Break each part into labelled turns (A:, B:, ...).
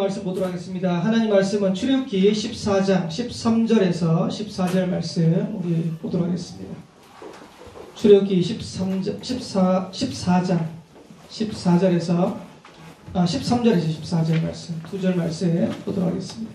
A: 말씀 보도록 하겠습니다. 하나님 말씀은 출애굽기 14장 13절에서 14절 말씀 우리 보도록 하겠습니다. 출애굽기 14장 14절에서 13절에서 14절 말씀, 두 절 말씀 보도록 하겠습니다.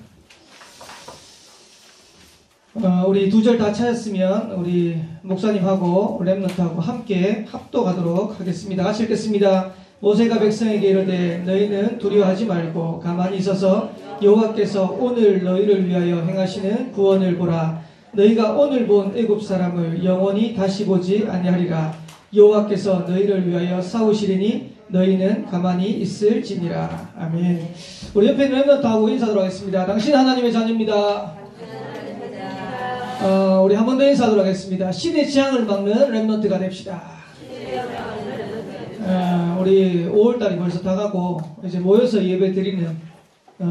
A: 우리 두 절 다 찾았으면 우리 목사님하고 렘넌트하고 함께 합독하도록 하겠습니다. 같이 읽겠습니다. 모세가 백성에게 이르되 너희는 두려워하지 말고 가만히 있어서 여호와께서 오늘 너희를 위하여 행하시는 구원을 보라. 너희가 오늘 본 애굽 사람을 영원히 다시 보지 아니하리라. 여호와께서 너희를 위하여 싸우시리니 너희는 가만히 있을지니라. 아멘. 우리 옆에 있는 렘넌트하고 인사하도록 하겠습니다. 당신 하나님의 자녀입니다. 우리 한 번 더 인사하도록 하겠습니다. 시대 재앙을 막는 렘넌트가 됩시다. 우리 5월달이 벌써 다가고 이제 모여서 예배 드리는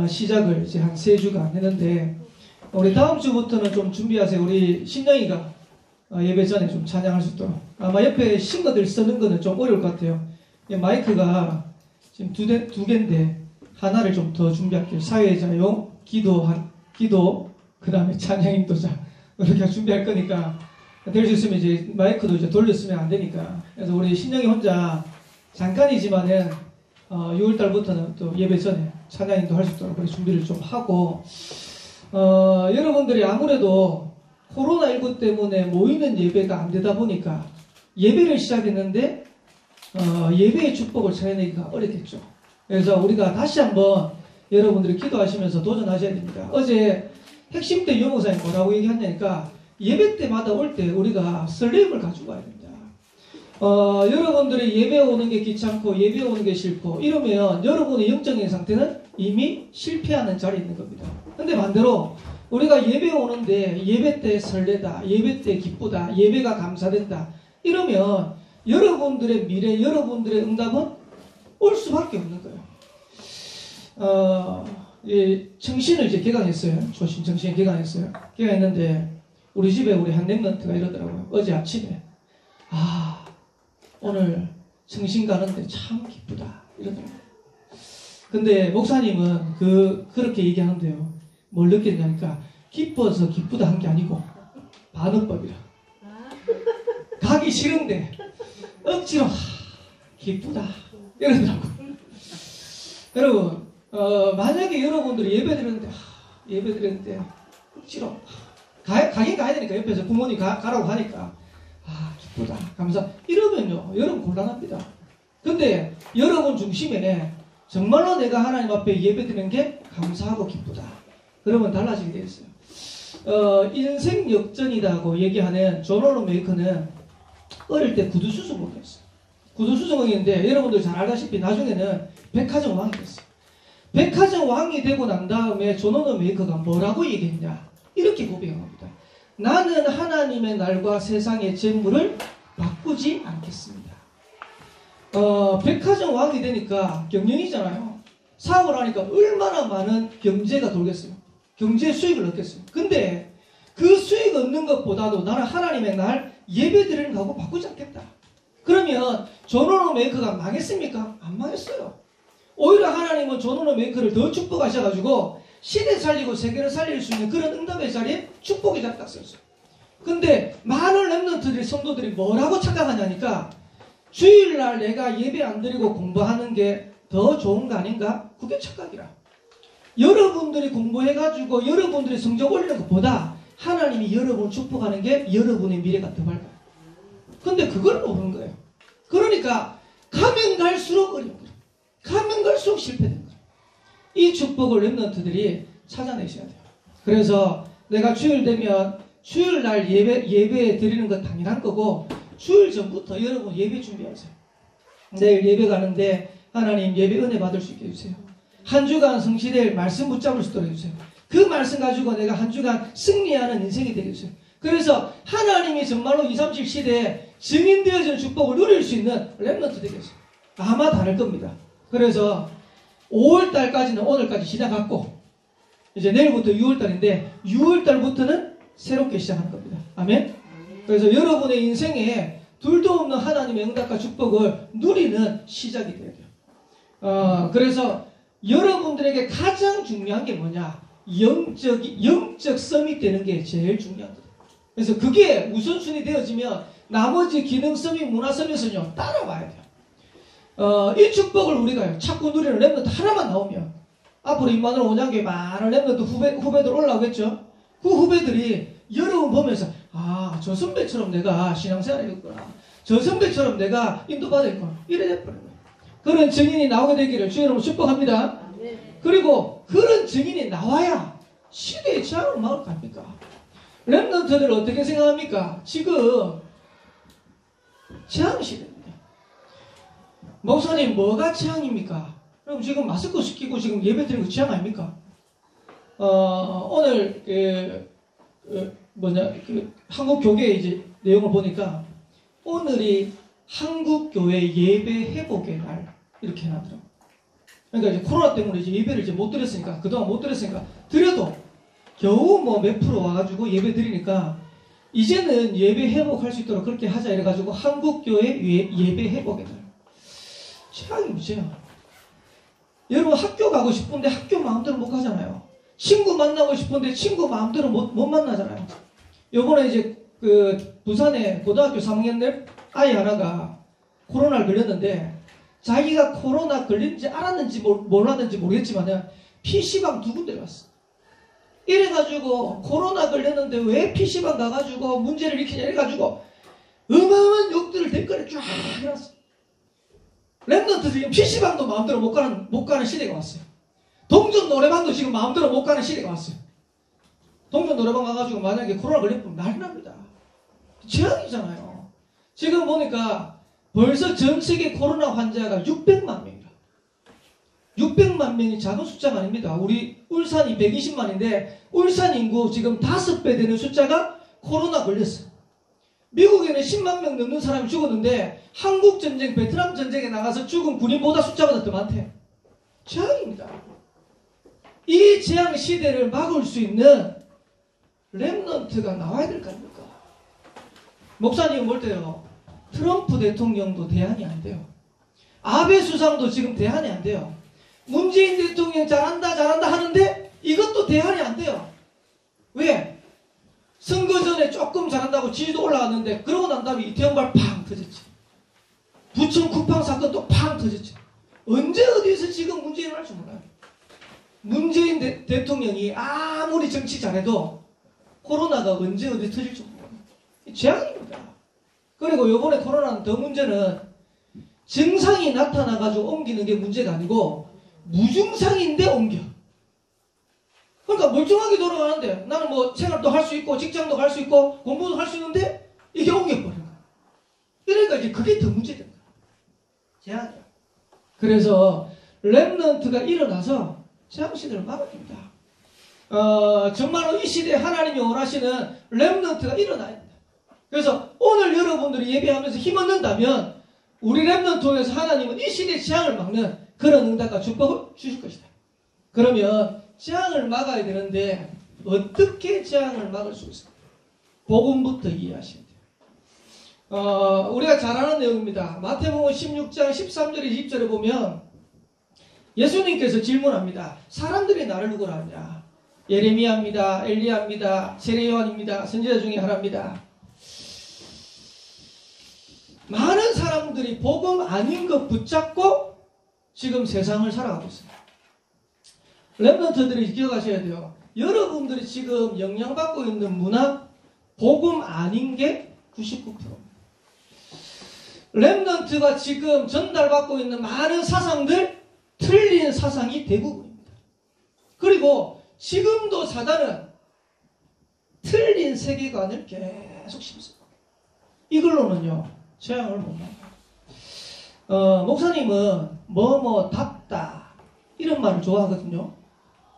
A: 시작을 이제 한 3주간 했는데 우리 다음 주부터는 좀 준비하세요. 우리 신영이가 예배 전에 좀 찬양할 수 있도록. 아마 옆에 싱어들 쓰는 거는 좀 어려울 것 같아요. 마이크가 지금 두 개인데 하나를 좀 더 준비할게요. 사회자용, 기도, 그 다음에 찬양 인도자 이렇게 준비할 거니까 될 수 있으면 이제 마이크도 이제 돌렸으면 안 되니까. 그래서 우리 신영이 혼자 잠깐이지만은 6월달부터는 또 예배 전에 찬양인도 할 수 있도록 우리 준비를 좀 하고 여러분들이 아무래도 코로나19 때문에 모이는 예배가 안 되다 보니까 예배를 시작했는데 예배의 축복을 찾아내기가 어렵겠죠. 그래서 우리가 다시 한번 여러분들이 기도하시면서 도전하셔야 됩니다. 어제 핵심 때 유목사님 뭐라고 얘기하냐니까 예배 때마다 올 때 우리가 설렘을 가지고 와야 됩니다. 여러분들이 예배 오는 게 귀찮고 예배 오는 게 싫고 이러면 여러분의 영적인 상태는 이미 실패하는 자리에 있는 겁니다. 근데 반대로 우리가 예배 오는데 예배 때 설레다, 예배 때 기쁘다, 예배가 감사된다 이러면 여러분들의 미래, 여러분들의 응답은 올 수밖에 없는 거예요. 청신을 이제 개강했어요. 조신 청신 개강했어요. 개강했는데 우리 집에 우리 한 렘넌트가 이러더라고요. 어제 아침에 오늘 청신 가는데 참 기쁘다 이러더라고요. 근데 목사님은 그렇게 얘기하는데요. 뭘 느꼈냐니까 기뻐서 기쁘다 한 게 아니고 반응법이라. 가기 싫은데 억지로 기쁘다 이러더라고요. 여러분 만약에 여러분들이 예배 드렸는데 억지로 가긴 가야 되니까 옆에서 부모님 가라고 하니까 기쁘다 감사 이러면요 여러분 곤란합니다. 근데 여러분 중심에 정말로 내가 하나님 앞에 예배 드리는 게 감사하고 기쁘다 그러면 달라지게 되어 있어요. 인생 역전이라고 얘기하는 존 원메이커는 어릴 때 구두수성왕이었어요. 구두수성왕인데 여러분들 잘 알다시피 나중에는 백화점 왕이 됐어요. 백화점 왕이 되고 난 다음에 존 원메이커가 뭐라고 얘기했냐 이렇게 고백합니다. 나는 하나님의 날과 세상의 재물을 바꾸지 않겠습니다. 백화점 왕이 되니까 경영이잖아요. 사업을 하니까 얼마나 많은 경제가 돌겠어요. 경제 수익을 얻겠어요. 근데 그 수익 얻는 것보다도 나는 하나님의 날 예배 드리는 거하고 바꾸지 않겠다. 그러면 존 원메이커가 망했습니까? 안 망했어요. 오히려 하나님은 존 원메이커를 더 축복하셔가지고 시대 살리고 세계를 살릴 수 있는 그런 응답의 자리에 축복이 딱 썼어요. 근데 많은 렘넌트들이 성도들이 뭐라고 착각하냐니까 주일날 내가 예배 안 드리고 공부하는 게 더 좋은 거 아닌가? 그게 착각이라. 여러분들이 공부해가지고 여러분들이 성적 올리는 것보다 하나님이 여러분을 축복하는 게 여러분의 미래가 더 밝아요. 근데 그걸 모르는 거예요. 그러니까 가면 갈수록 어려운 거예요. 가면 갈수록 실패되는 거예요. 이 축복을 렘넌트들이 찾아내셔야 돼요. 그래서 내가 주일 되면 주일날 예배 드리는 건 당연한 거고 주일 전부터 여러분 예배 준비하세요. 내일 예배 가는데 하나님 예배 은혜 받을 수 있게 해주세요. 한 주간 성취될 말씀 붙잡을 수 있도록 해주세요. 그 말씀 가지고 내가 한 주간 승리하는 인생이 되게 해주세요. 그래서 하나님이 정말로 237 시대에 증인되어진 축복을 누릴 수 있는 렘넌트 되겠어요. 아마 다를 겁니다. 그래서 5월달까지는 오늘까지 시작했고 이제 내일부터 6월달인데 6월달부터는 새롭게 시작하는 겁니다. 아멘? 그래서 여러분의 인생에 둘도 없는 하나님의 응답과 축복을 누리는 시작이 돼야 돼요. 그래서 여러분들에게 가장 중요한 게 뭐냐? 영적 썸이 되는 게 제일 중요한 거예요. 그래서 그게 우선순위 되어지면 나머지 기능성이 문화성에서는요 따라와야 돼요. 이 축복을 우리가 찾고 누리는 랩런트 하나만 나오면 앞으로 임마누엘 원장교회 많은 랩런트 후배들 올라오겠죠. 그 후배들이 여러분 보면서 저 선배처럼 내가 신앙생활 했구나, 저 선배처럼 내가 인도받았구나, 이래 돼버려요. 그런 증인이 나오게 되기를 주의 이름으로 축복합니다. 그리고 그런 증인이 나와야 시대의 재앙을 막을 거 아닙니까? 랩런트들 어떻게 생각합니까? 지금 재앙 시대입니다. 목사님 뭐가 재앙입니까? 그럼 지금 마스크 시키고 지금 예배 드리는 거 재앙 아닙니까? 오늘 한국 교회 이제 내용을 보니까 오늘이 한국 교회 예배 회복의 날 이렇게 해놨더라고요. 그러니까 이제 코로나 때문에 이제 예배를 이제 못 드렸으니까, 그동안 못 드렸으니까, 드려도 겨우 뭐 몇 프로 와가지고 예배 드리니까 이제는 예배 회복할 수 있도록 그렇게 하자 이래가지고 한국교회 예배 회복의 날. 재앙이 무죄야. 여러분 학교 가고 싶은데 학교 마음대로 못 가잖아요. 친구 만나고 싶은데 친구 마음대로 못 만나잖아요. 요번에 이제 그 부산에 고등학교 3학년 아이 하나가 코로나를 걸렸는데 자기가 코로나 걸린지 알았는지 몰랐는지 모르겠지만 PC방 2군데 갔어. 이래가지고 코로나 걸렸는데 왜 PC방 가가지고 문제를 일으키냐 이래가지고 어마어마한 욕들을 댓글에 쫙 해놨어. 랩런트 지금 PC방도 마음대로 못 가는 시대가 왔어요. 동전 노래방도 지금 마음대로 못 가는 시대가 왔어요. 동전 노래방 가가지고 만약에 코로나 걸리면 난리 납니다. 재앙이잖아요. 지금 보니까 벌써 전 세계 코로나 환자가 600만 명이다. 600만 명이 작은 숫자가 아닙니다. 우리 울산이 120만인데 울산 인구 지금 5배 되는 숫자가 코로나 걸렸어요. 미국에는 10만 명 넘는 사람이 죽었는데 한국 전쟁, 베트남 전쟁에 나가서 죽은 군인보다 숫자가 더 많대요. 재앙입니다. 이 재앙 시대를 막을 수 있는 랩런트가 나와야 될 거 아닙니까? 목사님 볼 때요, 트럼프 대통령도 대안이 안 돼요. 아베 수상도 지금 대안이 안 돼요. 문재인 대통령 잘한다 하는데 이것도 대안이 안 돼요. 왜? 선거 전에 조금 잘한다고 지지도 올라갔는데 그러고 난 다음에 이태원발 팡 터졌지. 부천 쿠팡 사건도 팡 터졌지. 언제 어디에서 지금 문재인을 할 줄 몰라요. 문재인 대통령이 아무리 정치 잘해도 코로나가 언제 어디 터질지 몰라요. 재앙입니다. 그리고 요번에 코로나는 더 문제는 증상이 나타나가지고 옮기는 게 문제가 아니고 무증상인데 옮겨. 그러니까 멀쩡하게 돌아가는데 나는 뭐 생활도 할 수 있고 직장도 갈 수 있고 공부도 할 수 있는데 이게 옮겨버린 거야. 그러니까 이제 그게 더 문제된 거야. 재앙이야. 그래서 랩런트가 일어나서 재앙 시대를 막아야 됩니다. 정말로 이 시대에 하나님이 원하시는 랩런트가 일어나야 됩니다. 그래서 오늘 여러분들이 예배하면서 힘 얻는다면 우리 랩런트 통해서 하나님은 이 시대의 재앙을 막는 그런 응답과 축복을 주실 것이다. 그러면 재앙을 막아야 되는데 어떻게 재앙을 막을 수 있을까? 복음부터 이해하셔야 돼요. 우리가 잘 아는 내용입니다. 마태복음 16장 13절에 20절에 보면 예수님께서 질문합니다. 사람들이 나를 누구라 하냐? 예레미야입니다. 엘리야입니다. 세례 요한입니다. 선지자 중에 하나입니다. 많은 사람들이 복음 아닌 것 붙잡고 지금 세상을 살아가고 있습니다. 랩런트들이 기억하셔야 돼요. 여러분들이 지금 영향받고 있는 문화, 복음 아닌 게 99%입니다. 랩런트가 지금 전달받고 있는 많은 사상들, 틀린 사상이 대부분입니다. 그리고 지금도 사단은 틀린 세계관을 계속 심습니다. 이걸로는요 재앙을 못 막아요. 목사님은 뭐뭐답다 이런 말을 좋아하거든요.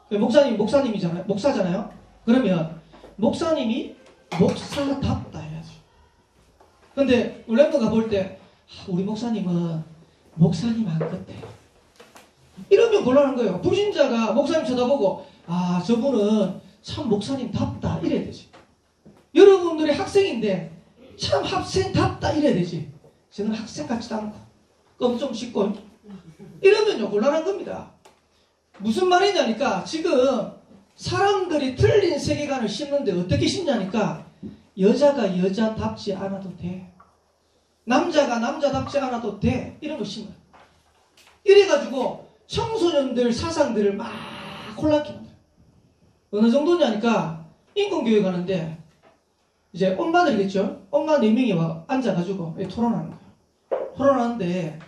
A: 목사님이잖아요. 목사잖아요. 그러면 목사님이 목사답다 해야죠. 근데 랩런트가 볼 때 우리 목사님은 목사님 안 같아 이러면 곤란한 거예요. 불신자가 목사님 쳐다보고 저분은 참 목사님답다 이래야 되지. 여러분들이 학생인데 참 학생답다 이래야 되지. 저는 학생 같지도 않고 껌 좀 씹고 이러면요 곤란한 겁니다. 무슨 말이냐니까 지금 사람들이 틀린 세계관을 심는데 어떻게 심냐니까 여자가 여자답지 않아도 돼. 남자가 남자답지 않아도 돼. 이런 거 심어요. 이래가지고 청소년들 사상들을 막 혼란킵니다. 어느 정도냐니까 인권교육 하는데 이제 엄마들이겠죠. 엄마 4명이 와 앉아가지고 토론하는 거예요. 토론하는데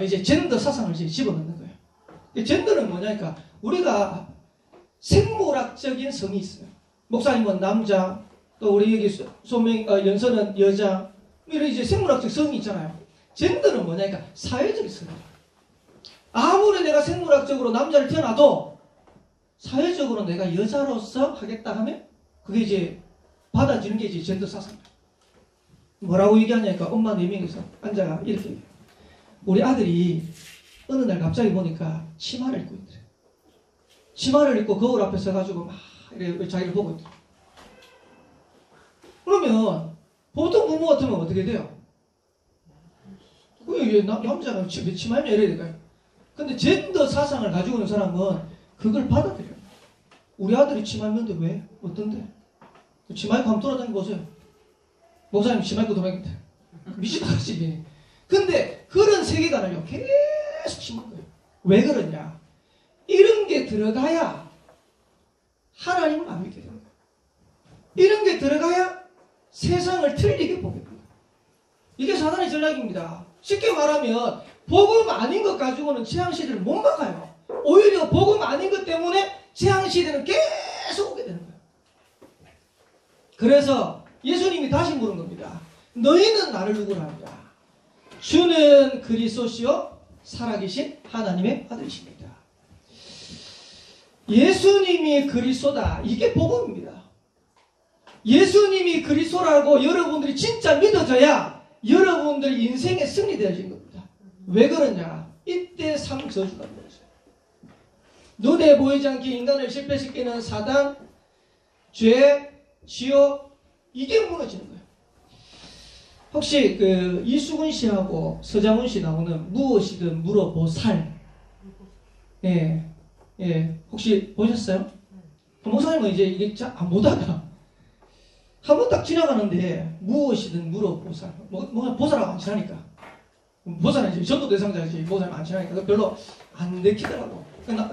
A: 이제 젠더 사상을 이제 집어넣는 거예요. 젠더는 뭐냐니까 우리가 생물학적인 성이 있어요. 목사님은 남자, 또 우리 여기 연서는 여자, 이런 이제 생물학적 성이 있잖아요. 젠더는 뭐냐니까 사회적인 성이에요. 아무리 내가 생물학적으로 남자를 태어나도 사회적으로 내가 여자로서 하겠다 하면 그게 이제 받아지는 게 이제 젠더 사상이에요. 뭐라고 얘기하냐니까 엄마 4명이서 앉아가 이렇게 얘기해요. 우리 아들이 어느 날 갑자기 보니까 치마를 입고 있더래. 치마를 입고 거울 앞에 서가지고 막 이렇게 자기를 보고 있더래. 그러면 보통 부모 같으면 어떻게 돼요? 왜 남자가 치마 입냐 이래야 될까요? 근데 젠더 사상을 가지고 있는 사람은 그걸 받아들여요. 우리 아들이 치마 입는데 왜? 어떤데? 치마 입고 한번 돌아다니고 보세요. 목사님 치마 입고 돌아다니는데 미친아가씨. 근데 그런 세계관을요 계속 심은 거예요. 왜 그러냐? 이런 게 들어가야 하나님을 안 믿게 되는 거예요. 이런 게 들어가야 세상을 틀리게 보게 됩니다. 이게 사단의 전략입니다. 쉽게 말하면 복음 아닌 것 가지고는 재앙시대를 못 막아요. 오히려 복음 아닌 것 때문에 재앙시대는 계속 오게 되는 거예요. 그래서 예수님이 다시 물은 겁니다. 너희는 나를 누구라 하느냐? 주는 그리스도시요 살아계신 하나님의 아들이십니다. 예수님이 그리스도다. 이게 복음입니다. 예수님이 그리스도라고 여러분들이 진짜 믿어져야 여러분들의 인생에 승리되어진 겁니다. 왜 그러냐? 이때 상저주가 무너져요. 눈에 보이지 않게 인간을 실패시키는 사단, 죄, 지옥, 이게 무너지는 거예요. 혹시 그 이수근 씨하고 서장훈 씨 나오는 무엇이든 물어보살, 예, 혹시 보셨어요? 목사님은 이제 이게 잘 안 보다가 한 번 딱 지나가는데 무엇이든 물어보살, 뭐 보살하고 안 친하니까, 보살은 이제 전도 대상자지 목사님 안 친하니까 별로 안 내키더라고.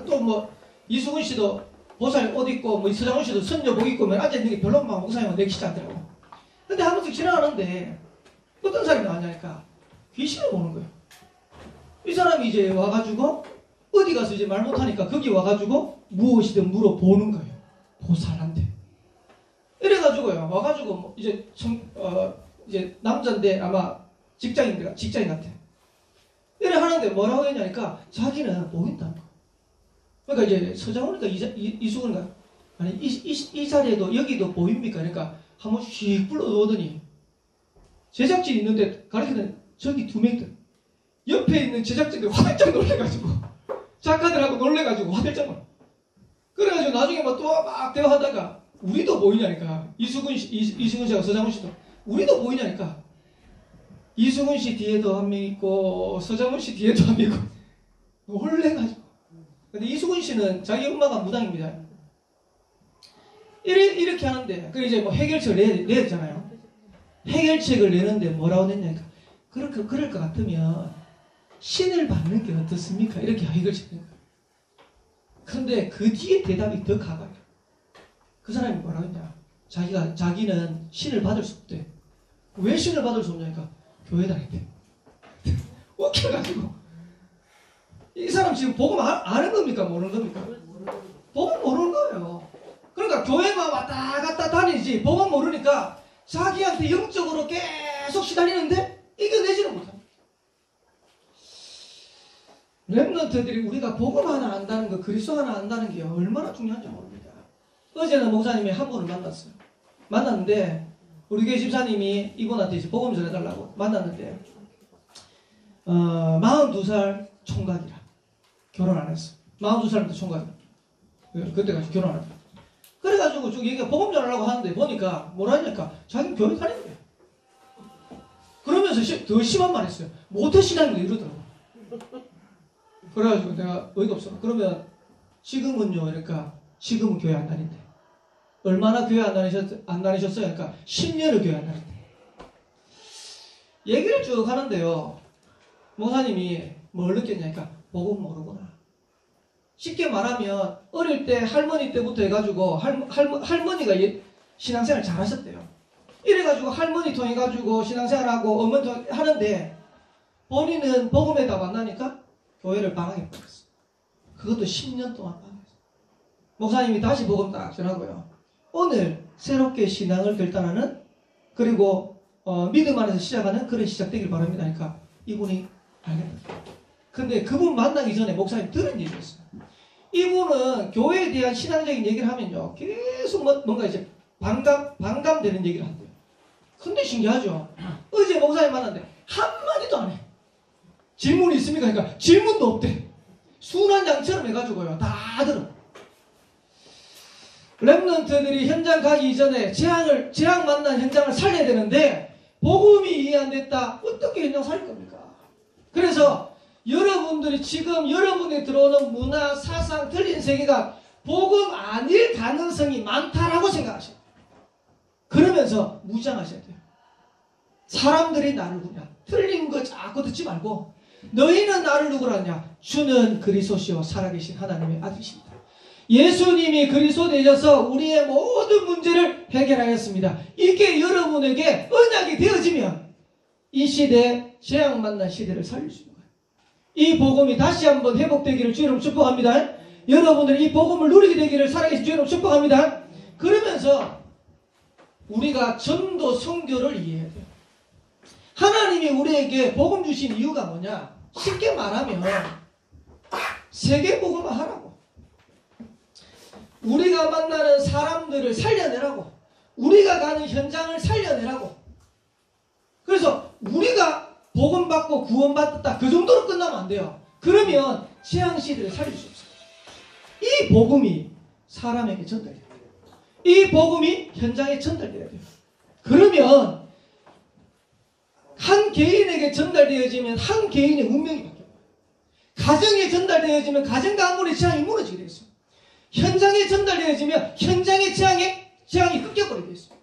A: 또 뭐 이수근 씨도 보살 옷 입고 뭐 서장훈 씨도 선녀복 입고 앉아 있는 게 별로 막 목사님은 내키지 않더라고. 근데 한 번씩 지나가는데 어떤 사람이 나왔냐니까 귀신을 보는 거예요. 이 사람이 이제 와가지고 어디 가서 이제 말 못하니까 거기 와가지고 무엇이든 물어보는 거예요. 보살한테. 이래가지고요. 와가지고 뭐 이제 이제 남자인데 아마 직장인 같아. 이래 하는데 뭐라고 했냐니까 자기는 보인다는 거. 그러니까 이제 서장훈이가 이수근이가 아니 이 자리에도 여기도 보입니까? 그러니까 한번 씩 불러오더니 제작진이 있는데 가르치는 저기 2명들 옆에 있는 제작진들 화들짝 놀래가지고 작가들하고 놀래가지고 화들짝 놀래. 그래가지고 나중에 또 막 대화하다가 우리도 보이냐니까 이수근 씨하고 서장훈 씨도 우리도 보이냐니까 이수근 씨 뒤에도 한 명 있고 서장훈 씨 뒤에도 한 명 있고 놀래가지고. 근데 이수근 씨는 자기 엄마가 무당입니다. 이렇게 하는데 그 이제 뭐 해결책을 내잖아요. 해결책을 내는데 뭐라고 냈냐니까 그럴 것 같으면 신을 받는 게 어떻습니까? 이렇게 해결책 낸 거예요. 그런데 그 뒤에 대답이 더 가봐요. 그 사람이 뭐라고 했냐? 자기는 신을 받을 수 없대. 왜 신을 받을 수 없냐니까 교회 다닌대. 웃겨가지고 이 사람 지금 복음 아는 겁니까? 모르는 겁니까? 복음 모르는 거예요. 그러니까 교회만 왔다 갔다 다니지 복음 모르니까 자기한테 영적으로 계속 시달리는데 이겨내지는 못합니다. 렘넌트들이 우리가 복음 하나 안다는 거, 그리스도 하나 안다는 게 얼마나 중요한지 모릅니다. 어제는 목사님이 한 분을 만났어요. 만났는데 우리 교회 집사님이 이분한테 이제 복음 전해달라고 만났는데 42살 총각이라 결혼 안 했어. 42살부터 총각이라. 그때까지 결혼 안 했다. 그래가지고 쭉 얘기가 복음 전하려고 하는데 보니까 뭐라 하니까 자기는 교회 다니는 거야. 그러면서 더 심한 말 했어요. 모태 신앙이 이러더라고. 그래가지고 내가 어이가 없어. 그러면 지금은요, 그러니까 지금은 교회 안 다닌대. 얼마나 교회 안 다니셨어요? 그러니까 10년을 교회 안 다닌대. 얘기를 쭉 하는데요. 목사님이 뭘 느꼈냐니까 복음 모르구나. 쉽게 말하면 어릴 때 할머니 때부터 해가지고 할머니가 신앙생활 잘 하셨대요. 이래가지고 할머니 통해가지고 신앙생활하고 어머니 통해 하는데 본인은 복음에다 만나니까 교회를 방황해버렸어. 그것도 10년 동안 방황했어. 목사님이 다시 복음 딱 전하고요. 오늘 새롭게 신앙을 결단하는 그리고 믿음 안에서 시작하는 그런 시작되길 바랍니다. 그러니까 이분이 알겠다. 근데 그분 만나기 전에 목사님 들은 일이 있어요. 이분은 교회에 대한 신앙적인 얘기를 하면요. 계속 뭔가 이제 반감되는 얘기를 한대요. 근데 신기하죠. 어제 목사님 만났는데 한마디도 안 해. 질문이 있습니까? 그러니까 질문도 없대. 순한 양처럼 해가지고요. 다 들어. 랩런트들이 현장 가기 이전에 재앙 만난 현장을 살려야 되는데 복음이 이해 안 됐다. 어떻게 현장 살릴 겁니까? 그래서 여러분들이 지금 여러분이 들어오는 문화, 사상, 틀린 세계가 복음 아닐 가능성이 많다라고 생각하셔야 돼요. 그러면서 무장하셔야 돼요. 사람들이 나를 누구냐? 틀린 거 자꾸 듣지 말고 너희는 나를 누구라 하냐? 주는 그리스도시요 살아계신 하나님의 아들이십니다. 예수님이 그리스도 되셔서 우리의 모든 문제를 해결하였습니다. 이게 여러분에게 언약이 되어지면 이 시대 재앙 만난 시대를 살릴 수 있는 거예요. 이 복음이 다시 한번 회복되기를 주님 축복합니다. 여러분들이 이 복음을 누리게 되기를 살아계신 주님 축복합니다. 그러면서 우리가 전도 선교를 이해해야 돼요. 하나님이 우리에게 복음 주신 이유가 뭐냐? 쉽게 말하면 세계 복음을 하라고. 우리가 만나는 사람들을 살려내라고. 우리가 가는 현장을 살려내라고. 그래서 우리가 복음 받고 구원 받았다. 그 정도로 끝나면 안 돼요. 그러면 재앙 시대를 살릴 수 없어요. 이 복음이 사람에게 전달돼야 돼요. 이 복음이 현장에 전달돼야 돼요. 그러면 한 개인에게 전달되어지면 한 개인의 운명이 바뀌어요. 가정에 전달되어지면 가정 가문의 재앙이 무너지게 되어 있어요. 현장에 전달되어지면 현장의 재앙이 끊겨버리게 되어 있어요.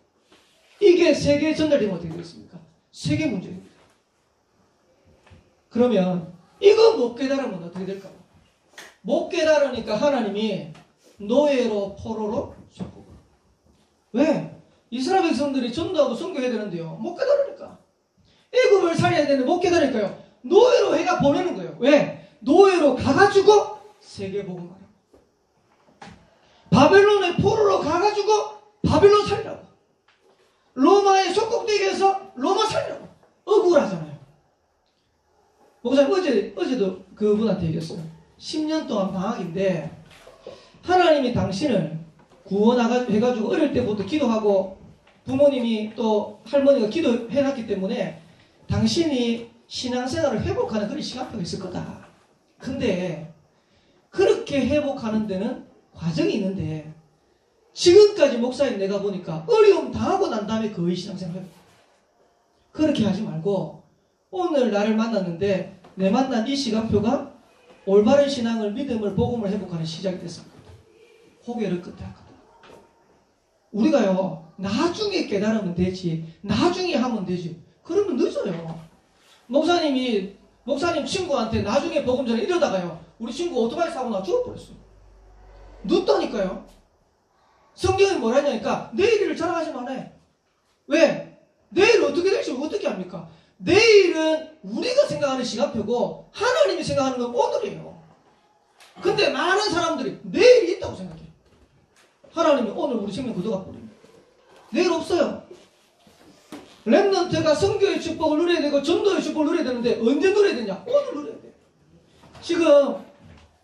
A: 이게 세계에 전달되면 어떻게 되겠습니까? 세계 문제입니다. 그러면 이거 못 깨달으면 어떻게 될까요? 못 깨달으니까 하나님이 노예로 포로로 줬고. 왜? 이스라엘 백성들이 전도하고 선교해야 되는데요. 못 깨달으니까. 애굽을 살려야 되는데 못 깨달으니까요. 노예로 해가 보내는 거예요. 왜? 노예로 가가지고 세계복음하라고. 바벨론의 포로로 가가지고 바벨론 살리라고. 로마의 속국되게 해서 로마 살리라고. 억울하잖아요. 목사님 어제도 그분한테 얘기했어요. 10년 동안 방학인데 하나님이 당신을 구원해가지고 어릴 때부터 기도하고 부모님이 또 할머니가 기도해놨기 때문에 당신이 신앙생활을 회복하는 그런 시간표가 있을 거다. 근데 그렇게 회복하는 데는 과정이 있는데 지금까지 목사님 내가 보니까 어려움 당하고 난 다음에 거의 신앙생활 회복. 그렇게 하지 말고 오늘 나를 만났는데 내 만난 이 시간표가 올바른 신앙을 믿음을 복음을 회복하는 시작이 됐습니다. 고개를 끝에 하거든. 우리가요 나중에 깨달으면 되지 나중에 하면 되지 그러면 늦어요. 목사님 친구한테 나중에 복음 전에 이러다가요 우리 친구 오토바이 사고 나 죽어버렸어요. 늦다니까요. 성경이 뭐라냐니까 내일을 자랑하지만 해. 왜? 내일 어떻게 될지 어떻게 합니까? 내일은 우리가 생각하는 시간표고 하나님이 생각하는 건 오늘이에요. 근데 많은 사람들이 내일이 있다고 생각해. 하나님이 오늘 우리 생명 걷어가 버립니다. 내일 없어요. 렘넌트가 선교의 축복을 누려야 되고 전도의 축복을 누려야 되는데 언제 누려야 되냐? 오늘 누려야 돼. 지금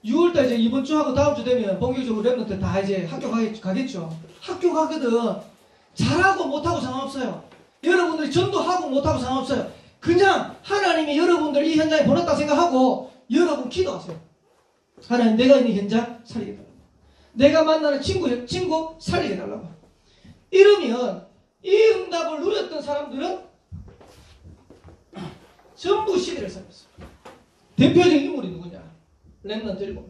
A: 6월달 이제 이번 주하고 다음 주 되면 본격적으로 렘넌트 다 이제 학교 가겠죠. 학교 가거든. 잘하고 못하고 상관없어요. 여러분들이 전도하고 못하고 상관없어요. 그냥 하나님이 여러분들 이 현장에 보냈다 생각하고 여러분 기도하세요. 하나님 내가 있는 현장 살리게 달라고. 내가 만나는 친구 살리게 달라고. 이러면 이 응답을 누렸던 사람들은 전부 시대를 살렸어요. 대표적인 인물이 누구냐? 랩런트 7명.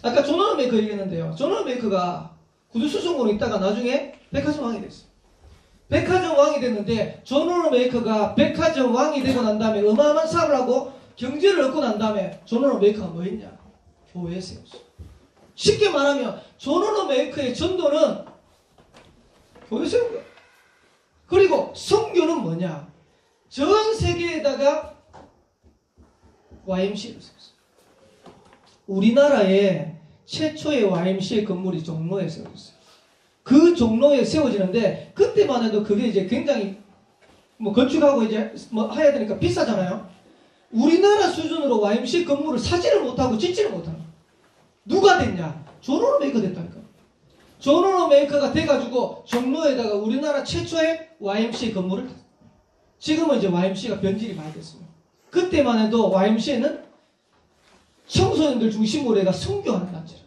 A: 아까 존 워너메이커 얘기했는데요. 존 워너메이커가 구두 수송으로 있다가 나중에 백화점 왕이 됐어요. 백화점 왕이 됐는데 존 워너메이커가 백화점 왕이 되고 난 다음에 어마어마한 사업을 하고 경제를 얻고 난 다음에 존 워너메이커가 뭐 했냐? 교회에 세웠어요. 쉽게 말하면 존 워너메이커의 전도는 교회 세운 거예요. 그리고 선교는 뭐냐? 전 세계에다가 YMCA를 세웠어요. 우리나라에 최초의 YMCA 건물이 종로에 세워졌어요. 그 종로에 세워지는데 그때만 해도 그게 이제 굉장히 뭐 건축하고 이제 뭐 해야 되니까 비싸잖아요. 우리나라 수준으로 YMCA 건물을 사지를 못하고 짓지를 못하는 누가 됐냐? 존 워너메이커 됐다니까. 존 워너메이커가 돼가지고 종로에다가 우리나라 최초의 YMCA 건물을 지금은 이제 YMCA가 변질이 많이 됐습니다. 그때만 해도 YMCA는 청소년들 중심으로 해가 선교하는 단체라.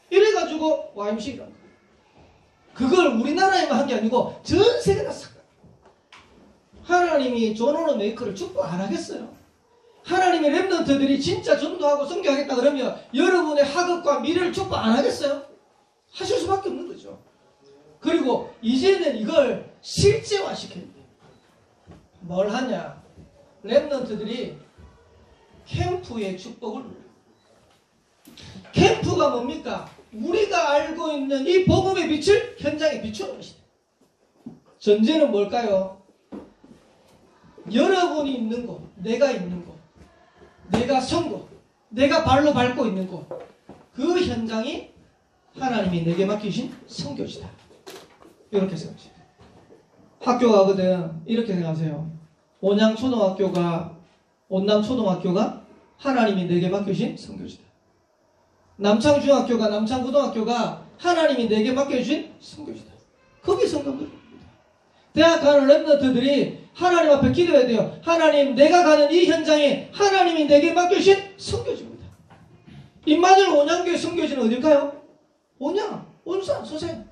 A: 이래가지고 YMCA라는 거예요. 그걸 우리나라에만 한 게 아니고 전 세계가 싹. 하나님이 존 워너메이커를 축복 안 하겠어요? 하나님의 렘넌트들이 진짜 전도하고 선교하겠다 그러면 여러분의 학업과 미래를 축복 안 하겠어요? 하실 수밖에 없는 거죠. 그리고 이제는 이걸 실제화시켜야 돼요. 뭘 하냐? 렘넌트들이 캠프의 축복을 누려요. 캠프가 뭡니까? 우리가 알고 있는 이 복음의 빛을 현장에 비추는 것이다. 전제는 뭘까요? 여러분이 있는 곳, 내가 있는 곳, 내가 선 곳, 내가 발로 밟고 있는 곳, 그 현장이 하나님이 내게 맡기신 선교지다. 이렇게 생각하세요. 학교 가거든 이렇게 생각하세요. 온양초등학교가 온남초등학교가 하나님이 내게 맡겨주신 선교지다. 남창중학교가 남창고등학교가 하나님이 내게 맡겨주신 선교지다. 거기 성도들입니다. 대학 가는 렘넌트들이 하나님 앞에 기도해야 돼요. 하나님, 내가 가는 이 현장에 하나님이 내게 맡겨주신 선교지입니다. 임마누엘 온양교회 선교지는 어딜까요? 온양, 온산, 서생.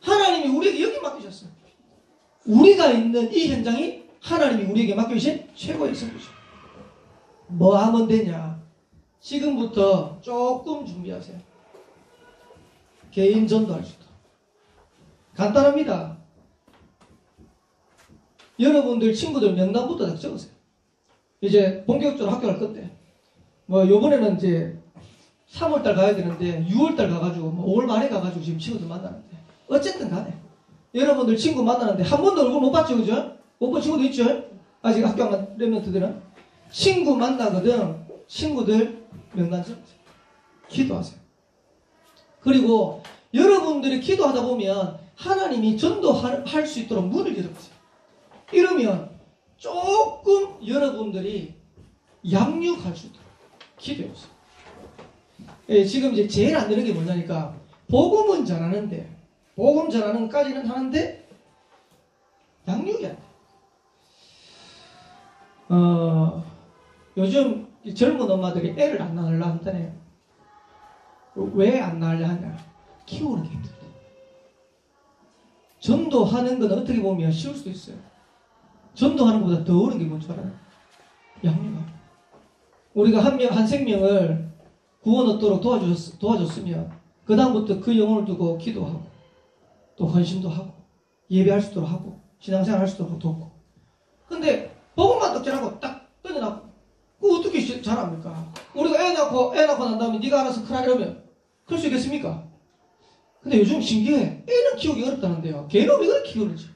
A: 하나님이 우리에게 여기 맡기셨어요. 우리가 있는 이 현장이 하나님이 우리에게 맡겨주신 최고의 선교지. 뭐 하면 되냐? 지금부터 조금 준비하세요. 개인 전도할 수 있도록. 간단합니다. 여러분들 친구들 명단부터 다 적으세요. 이제 본격적으로 학교 갈 건데 뭐 요번에는 이제 3월달 가야 되는데 6월달 가가지고 뭐 5월 말에 가가지고 지금 친구들 만나는데 어쨌든 간에 여러분들 친구 만나는데 한 번도 얼굴 못 봤죠, 그죠? 못 본 친구도 있죠? 아직 학교 안 간 렘넌트들은 친구 만나거든. 친구들 명단 적으세요. 기도하세요. 그리고 여러분들이 기도하다 보면 하나님이 전도할 수 있도록 문을 열어보세요. 이러면 조금 여러분들이 양육할 수 있도록 기도해보세요. 예, 지금 이제 제일 안 되는 게 뭐냐니까 복음은 잘하는데 복음 잘하는 것까지는 하는데 양육이 안 돼. 요즘 젊은 엄마들이 애를 안 낳으려 한다네요. 왜 안 낳으려 하냐? 키우는 게 힘들대. 전도하는 건 어떻게 보면 쉬울 수도 있어요. 전도하는 것보다 더 어려운 게 뭔 줄 알아요? 양육하고. 우리가 한 생명을 구원 얻도록 도와줬으면 그 다음부터 그 영혼을 두고 기도하고 또 헌신도 하고 예배할 수 있도록 하고 신앙생활 할 수 있도록 돕고. 근데 복음만 떡전하고 딱 던져놨고 그거 어떻게 잘합니까? 우리가 애 낳고 난 다음에 네가 알아서 크라 이러면 그럴 수 있겠습니까? 근데 요즘 신기해. 애는 키우기 어렵다는데요. 개는 왜 그렇게 키우는지.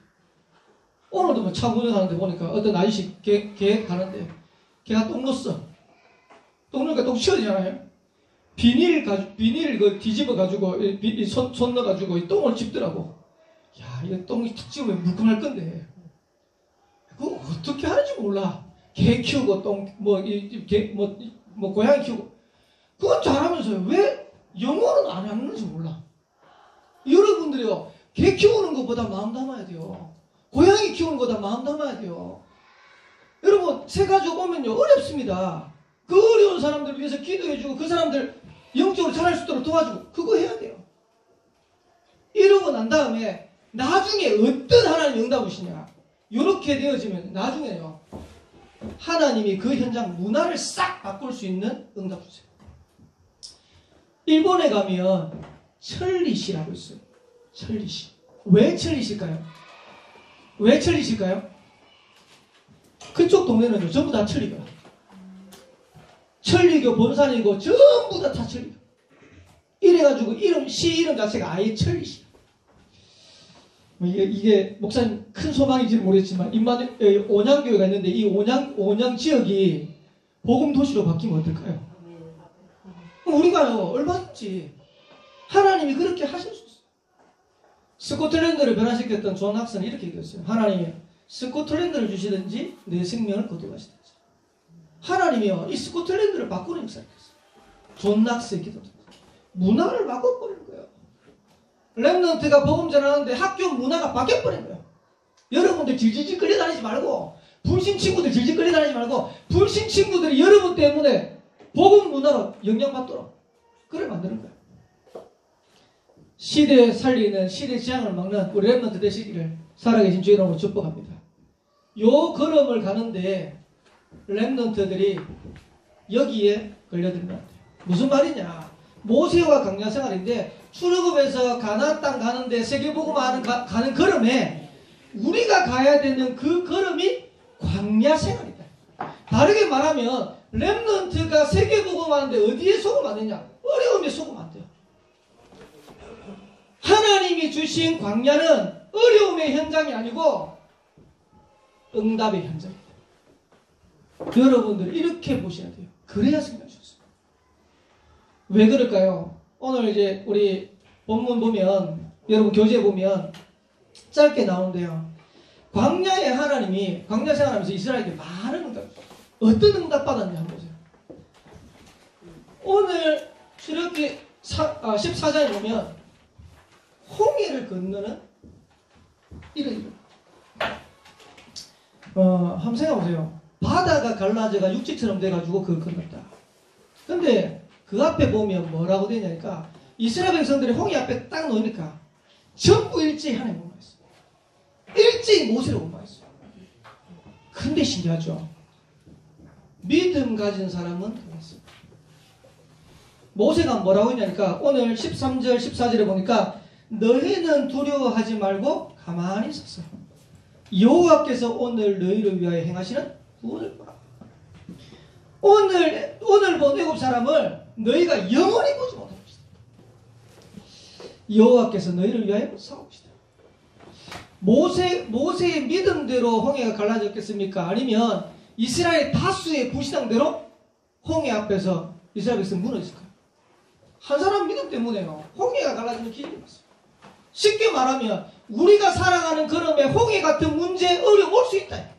A: 오늘도 뭐 차 운전하는데 보니까 어떤 아저씨 개 가는데 개가 똥 넣었어. 똥 넣으니까 똥 치워야 되잖아요. 비닐 그 뒤집어 가지고 손 넣어 가지고 이 똥을 찝더라고. 야, 이거 똥이 탁 집으면 물컹할 건데. 그거 어떻게 하는지 몰라. 개 키우고 고양이 키우고 그건 잘하면서요. 왜 영어는 안 하는지 몰라. 여러분들이요, 개 키우는 것보다 마음 담아야 돼요. 고양이 키우는 것보다 마음 담아야 돼요. 여러분, 새 가족 오면요 어렵습니다. 그 어려운 사람들 위해서 기도해주고 그 사람들 영적으로 자랄 수 있도록 도와주고 그거 해야 돼요. 이러고 난 다음에 나중에 어떤 하나님 응답이시냐 이렇게 되어지면 나중에요 하나님이 그 현장 문화를 싹 바꿀 수 있는 응답 주세요. 일본에 가면 천리시라고 있어요. 천리시. 왜 천리시일까요? 왜 천리시일까요? 그쪽 동네는요, 전부 다 천리교야. 천리교 본산이고 전부 다 천리교. 이래가지고 시 이름 자체가 아예 천리시. 이게 목사님 큰 소망인지는 모르겠지만 온양교회가 있는데 이 온양 지역이 복음 도시로 바뀌면 어떨까요? 우리가요 얼마든지 하나님이 그렇게 하실 수 있어요. 스코틀랜드를 변화시켰던 존 낙스는 이렇게 얘기했어요. 하나님이 스코틀랜드를 주시든지 내 생명을 거둬가시든지. 하나님이요 이 스코틀랜드를 바꾸는 역사를 했어요. 존 낙스의 기도. 문화를 바꿔버리는 거예요. 렘넌트가 복음 전하는데 학교 문화가 바뀌어버린 거예요. 여러분들 질질 끌려다니지 말고 불신 친구들 질질 끌려다니지 말고 불신 친구들이 여러분 때문에 복음 문화로 영향받도록 그래 만드는 거예요. 시대에 살리는 시대 지향을 막는 우리 렘넌트 되시기를 살아계신 주 이름으로 축복합니다. 요 걸음을 가는데 렘넌트들이 여기에 걸려드는 것 같아요. 무슨 말이냐? 모세와 광야 생활인데 출애굽에서 가나안 땅 가는데 세계복음 가는 걸음에 우리가 가야 되는 그 걸음이 광야 생활이다. 다르게 말하면 렘넌트가 세계복음 하는데 어디에 속으면 안 되냐? 어려움에 속으면 안 돼요. 하나님이 주신 광야는 어려움의 현장이 아니고 응답의 현장이다. 여러분들 이렇게 보셔야 돼요. 그래야 생각할 수 있어요. 왜 그럴까요? 오늘 이제 우리 본문 보면 여러분 교재 보면 짧게 나오는데요. 광야의 하나님이 광야 생활하면서 이스라엘에게 많은 응답, 어떤 응답 받았는지 한번 보세요. 오늘 출애굽기 14장에 보면 홍해를 건너는 이런 일. 한번 생각해보세요. 바다가 갈라져가 육지처럼 돼가지고 그걸 건넜다. 근데 그 앞에 보면 뭐라고 되냐니까 이스라엘 백성들이 홍해 앞에 딱 놓으니까 전부 일제히 하나님 못 망했어요. 일제히 모세를 못 망했어요. 근데 신기하죠. 믿음 가진 사람은 그랬어요. 모세가 뭐라고 했냐니까 오늘 13절 14절에 보니까 너희는 두려워하지 말고 가만히 있었어. 여호와께서 오늘 너희를 위하여 행하시는 구원을 보라. 오늘 본 애굽 사람을 너희가 영원히 보지 못할 것이다. 여호와께서 너희를 위하여 싸우시다. 모세의 믿음대로 홍해가 갈라졌겠습니까? 아니면 이스라엘 다수의 부시당대로 홍해 앞에서 이스라엘 백성이 무너졌을까요? 한 사람 믿음 때문에요. 홍해가 갈라지는 길이 왔어요. 쉽게 말하면 우리가 살아가는 걸음에 홍해 같은 문제, 어려움 올 수 있다.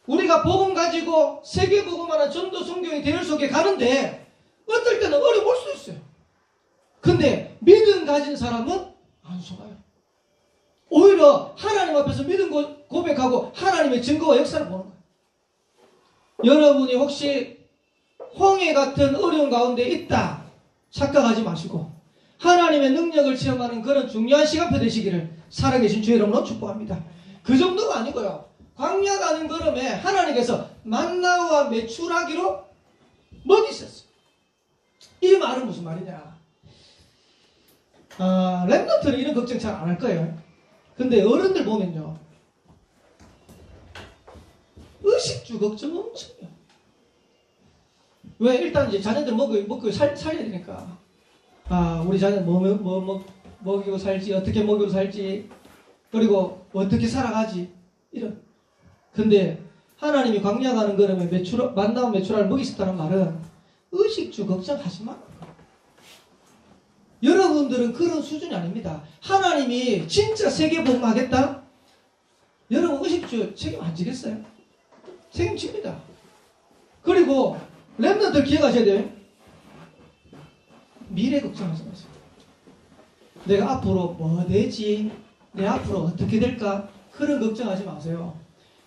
A: 우리가 복음 가지고 세계 복음하는 전도 성경의 대열 속에 가는데 어떨 때는 어려움 올 수 있어요. 근데 믿음 가진 사람은 안 속아요. 오히려 하나님 앞에서 믿음 고백하고 하나님의 증거와 역사를 보는 거예요. 여러분이 혹시 홍해 같은 어려움 가운데 있다 착각하지 마시고 하나님의 능력을 체험하는 그런 중요한 시간표 되시기를 살아계신 주의 이름으로 축복합니다. 그 정도가 아니고요. 광야 가는 걸음에 하나님께서 만나와 메추라기로 먹이셨어요. 이 말은 무슨 말이냐? 렘넌트는 이런 걱정 잘 안 할 거예요. 근데 어른들 보면요. 의식주 걱정 엄청 해요. 왜? 일단 이제 자녀들 먹고 살려야 되니까. 우리 자녀 먹이고 살지, 어떻게 먹이고 살지, 그리고 어떻게 살아가지, 이런. 근데 하나님이 광야 가는 걸음에 만나온 메추라를 먹이셨다는 말은 의식주 걱정하지 마. 여러분들은 그런 수준이 아닙니다. 하나님이 진짜 세계복음 하겠다? 여러분 의식주 책임 안 지겠어요? 책임집니다. 그리고 렘넌트들 기억하셔야 돼요. 미래 걱정하지 마세요. 내가 앞으로 뭐 되지? 내 앞으로 어떻게 될까? 그런 걱정하지 마세요.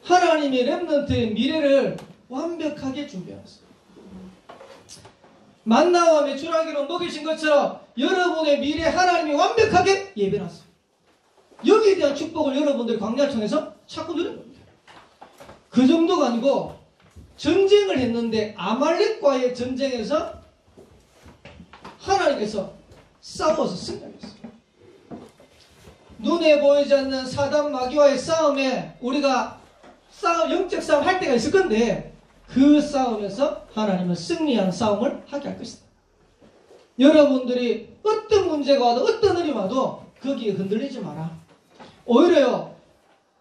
A: 하나님이 렘넌트의 미래를 완벽하게 준비하셨어요. 만나와 메추라기로 먹이신 것처럼 여러분의 미래 하나님이 완벽하게 예배놨어요. 여기에 대한 축복을 여러분들이 광야를 통해서 찾고 누리는 겁니다. 그 정도가 아니고 전쟁을 했는데 아말렉과의 전쟁에서 하나님께서 싸워서 승리했어요. 눈에 보이지 않는 사단 마귀와의 싸움에 우리가 영적 싸움 할 때가 있을 건데 그 싸움에서 하나님은 승리하는 싸움을 하게 할 것이다. 여러분들이 어떤 문제가 와도 어떤 어려움이 와도 거기에 흔들리지 마라. 오히려요,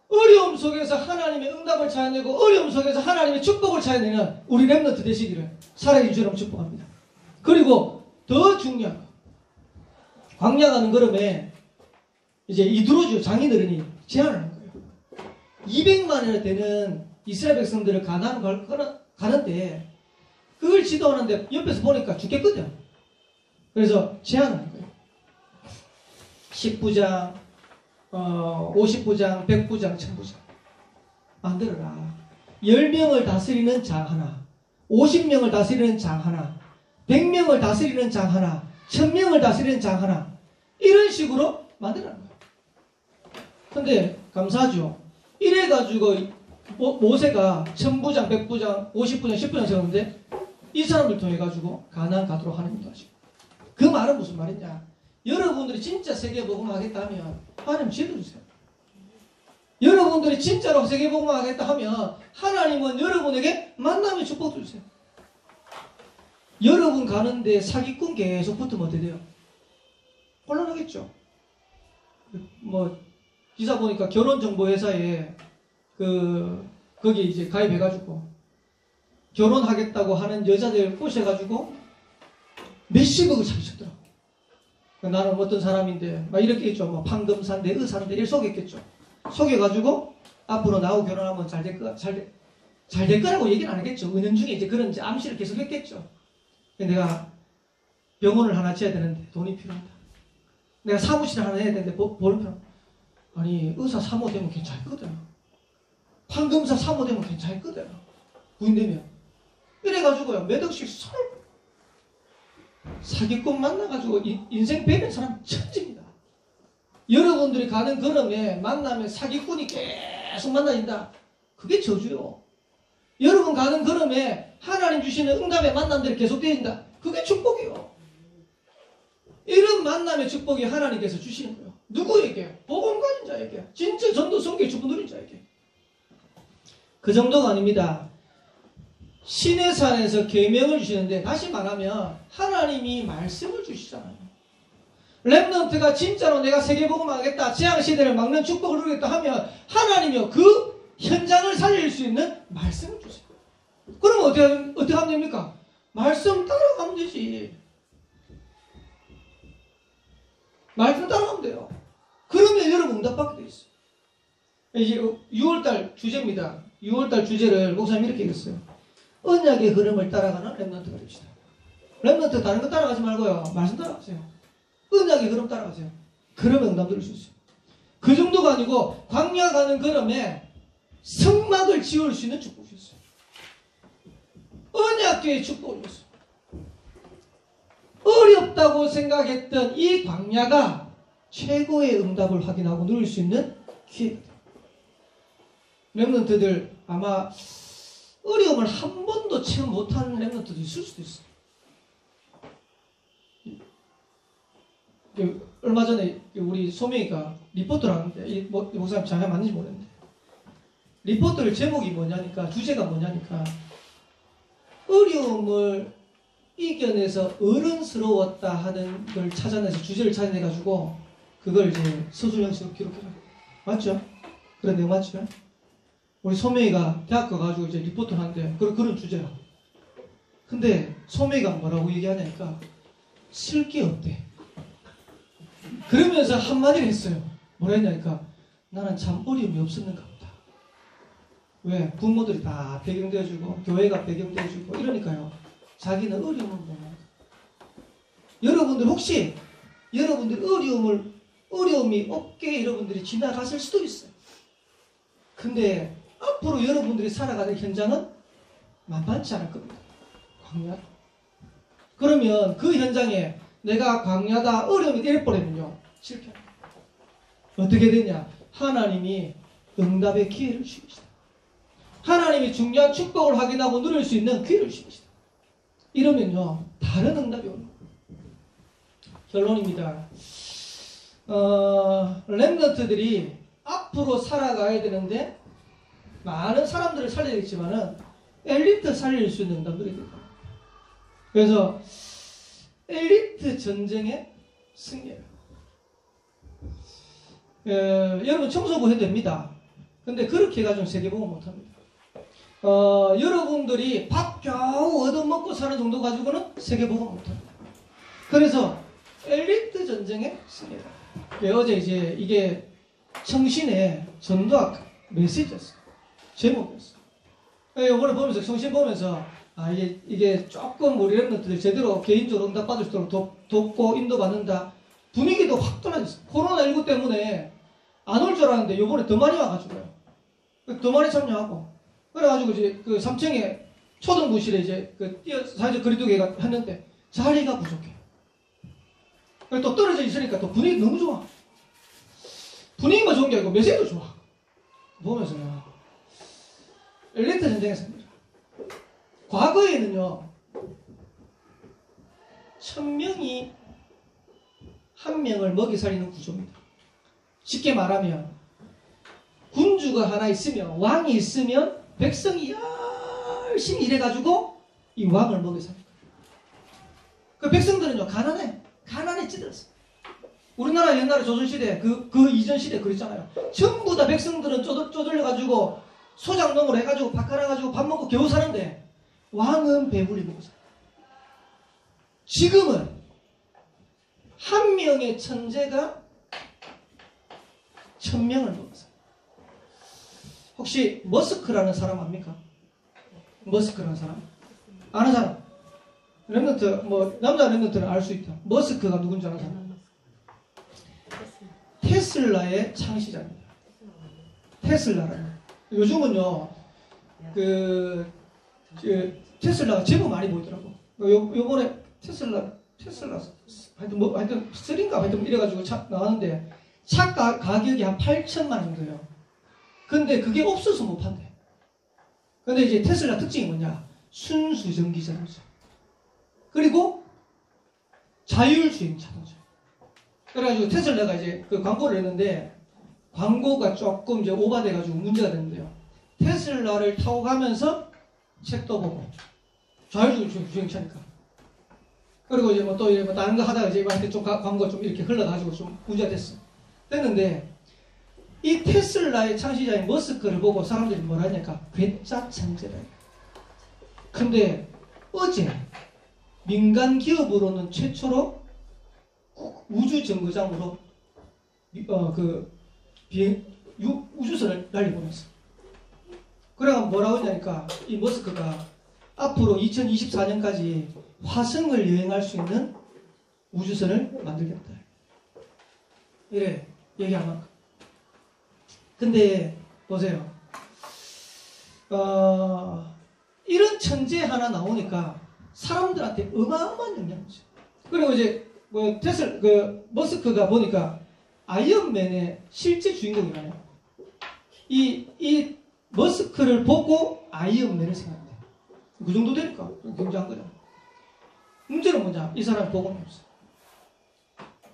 A: 어려움 속에서 하나님의 응답을 찾아내고 어려움 속에서 하나님의 축복을 찾아내는 우리 렘넌트 되시기를 살아계신 주님 축복합니다. 그리고 더 중요한 거, 광야 가는 걸음에 이제 이두로주 장인어른이 제안을 한 거예요. 200만이나 되는 이스라엘 백성들을 가는데 그걸 지도하는데 옆에서 보니까 죽겠거든. 그래서 제안을 한 거예요. 10부장, 50부장, 100부장, 1000부장 만들어라. 10명을 다스리는 장 하나, 50명을 다스리는 장 하나, 100명을 다스리는 장 하나, 1000명을 다스리는 장 하나, 이런 식으로 만들어라는 거예요. 근데 감사하죠. 이래가지고 모세가 1000부장, 100부장, 50부장, 10부장 세웠는데 이 사람들 통해가지고 가나안 가도록 하나님도 하시고. 그 말은 무슨 말이냐? 여러분들이 진짜 세계복음 하겠다 하면 하나님 지도주세요. 여러분들이 진짜로 세계복음 하겠다 하면 하나님은 여러분에게 만남의 축복 주세요. 여러분 가는데 사기꾼 계속 붙으면 어떻게 돼요? 곤란하겠죠. 뭐 기사 보니까 결혼정보회사에 거기 이제 가입해가지고 결혼하겠다고 하는 여자들 꼬셔가지고 몇십억을 사기쳤더라고. 나는 어떤 사람인데 막 이렇게 했죠. 뭐 판금사인데 의사인데 이렇게 속였겠죠. 속여가지고 앞으로 나하고 결혼하면 잘 될 거라고 얘기는 안 하겠죠. 은연중에 이제 그런 이제 암시를 계속 했겠죠. 내가 병원을 하나 지어야 되는데 돈이 필요하다. 내가 사무실을 하나 해야 되는데 돈이 필요하다. 아니 의사 사모 되면 괜찮거든. 판금사 사모 되면 괜찮거든. 부인되면. 이래가지고요 몇 억씩 사기꾼 만나가지고 인생 배변 사람 천지입니다. 여러분들이 가는 걸음에 만나면 사기꾼이 계속 만나진다. 그게 저주요. 여러분 가는 걸음에 하나님 주시는 응답의 만남들이 계속 되어진다. 그게 축복이요. 이런 만남의 축복이 하나님께서 주시는 거예요. 누구에게? 복음 가진 자에게. 진짜 전도 선교의 축복 누린 자에게. 그 정도가 아닙니다. 시내산에서 계명을 주시는데 다시 말하면 하나님이 말씀을 주시잖아요. 렘넌트가 진짜로 내가 세계복음 하겠다, 재앙시대를 막는 축복을 누리겠다 하면 하나님이요 그 현장을 살릴 수 있는 말씀을 주세요. 그러면 어떻게 하면 됩니까? 말씀 따라가면 되지. 말씀 따라가면 돼요. 그러면 여러분 응답받게 돼 있어요. 이제 6월달 주제입니다. 6월달 주제를 목사님이 이렇게 읽었어요. 언약의 흐름을 따라가는 렘넌트가 됩시다. 렘넌트 다른 거 따라가지 말고요. 말씀 따라가세요. 언약의 흐름 따라가세요. 그러면 응답 들을 수 있어요. 그 정도가 아니고 광야 가는 걸음에 성막을 지을 수 있는 축복이 있어요. 언약궤의 축복을 줬어요. 어렵다고 생각했던 이 광야가 최고의 응답을 확인하고 누릴 수 있는 기회가 돼요. 렘넌트들 아마 어려움을 한 번도 체험 못하는 렘넌트도 있을 수도 있어요. 얼마 전에 우리 소명이가 리포트를 하는데 이 목사님 잘 맞는지 모르겠는데 리포트를 제목이 뭐냐니까 주제가 뭐냐니까 어려움을 이겨내서 어른스러웠다 하는 걸 찾아내서 주제를 찾아내가지고 그걸 이제 서술 형식으로 기록해라. 맞죠? 그런 내용 맞죠? 우리 소명이가 대학 가가지고 이제 리포트를 하는데 그런 주제라. 근데 소명이가 뭐라고 얘기하냐니까 쓸 게 없대. 그러면서 한마디를 했어요. 뭐라 했냐니까 나는 참 어려움이 없었는가 보다. 왜? 부모들이 다 배경되어주고 교회가 배경되어주고 이러니까요. 자기는 어려움을 못 먹는 거예요. 여러분들 혹시 여러분들 어려움이 없게 여러분들이 지나갔을 수도 있어요. 근데 앞으로 여러분들이 살아가는 현장은 만만치 않을 겁니다. 광야. 그러면 그 현장에 내가 광야다 어려움이 이래버리면요 실패합니다. 어떻게 되냐? 하나님이 응답의 기회를 주십니다. 하나님이 중요한 축복을 확인하고 누릴 수 있는 기회를 주신 것이다. 이러면요, 다른 응답이 옵니다. 결론입니다. 렘넌트들이 앞으로 살아가야 되는데 많은 사람들을 살려야겠지만은 엘리트 살릴 수 있는 응답들이 됩니다. 그래서 엘리트 전쟁의 승리예요. 여러분 청소부 해도 됩니다. 근데 그렇게 해가지고 세계복음 못합니다. 여러분들이 밥 겨우 얻어먹고 사는 정도 가지고는 세계복음 못합니다. 그래서 엘리트 전쟁의 승리다. 어제 이제 이게 청신의 전도학 메시지였어요. 제목이었어요. 이번에 보면서 청신 보면서 이게 조금 우리 랩런트들 제대로 개인적으로 응답받을 수 있도록 돕고 인도받는다. 분위기도 확 달라졌어요. 코로나19 때문에 안 올 줄 알았는데 요번에 더 많이 와가지고요. 더 많이 참여하고. 그래가지고 이제 그 3층에 초등부실에 이제 그 사회적 거리두기가 했는데 자리가 부족해요. 또 떨어져 있으니까 또 분위기 너무 좋아. 분위기만 좋은 게 아니고 메시지도 좋아. 보면서요. 엘리트 전쟁했습니다. 과거에는요, 1000명이 한 명을 먹이 살리는 구조입니다. 쉽게 말하면 군주가 하나 있으면, 왕이 있으면 백성이 열심히 일해가지고 이 왕을 먹여 살릴 거예요. 그 백성들은요, 가난에 찌들었어요. 우리나라 옛날에 조선시대, 그 이전 시대 그랬잖아요. 전부 다 백성들은 쪼들려가지고 소장농으로 해가지고 밥 갈아가지고 밥 먹고 겨우 사는데 왕은 배불리 먹고 살아요. 지금은 한 명의 천재가 1000명을 먹었어요. 혹시 머스크라는 사람 압니까? 머스크라는 사람? 아는 사람? 랩런트, 남자 랩런트는 알 수 있다. 머스크가 누군지 아는 사람? 테슬라의 창시자입니다. 테슬라라는. 요즘은요, 테슬라가 제법 많이 보이더라고. 요번에 테슬라, 하여튼, 3인가 하여튼 이래가지고 나왔는데, 차 가격이 한 8천만 원 정도예요. 근데 그게 없어서 못 판대. 근데 이제 테슬라 특징이 뭐냐? 순수 전기 자동차. 그리고 자율주행 자동차. 그래가지고 테슬라가 이제 그 광고를 했는데, 광고가 조금 이제 오버돼가지고 문제가 됐는데요. 테슬라를 타고 가면서 책도 보고, 자율주행차니까. 그리고 이제 또 다른 거 하다가 이제 한테 좀 광고 좀 이렇게 흘러가지고 좀 문제가 됐는데, 이 테슬라의 창시자인 머스크를 보고 사람들이 뭐라 하니까 괴짜 천재다. 근데 어제 민간 기업으로는 최초로 우주 정거장으로 우주선을 날려보냈어. 그래가 뭐라고 했냐니까 이 머스크가 앞으로 2024년까지 화성을 여행할 수 있는 우주선을 만들겠다. 이래 얘기한 만큼. 근데 보세요. 이런 천재 하나 나오니까 사람들한테 어마어마한 영향을 줘요. 그리고 이제 머스크가 보니까 아이언맨의 실제 주인공이라요. 이 머스크를 보고 아이언맨을 생각해요. 그 정도 되니까 굉장한 거죠. 문제는 뭐냐? 이 사람이 복음이 없어요.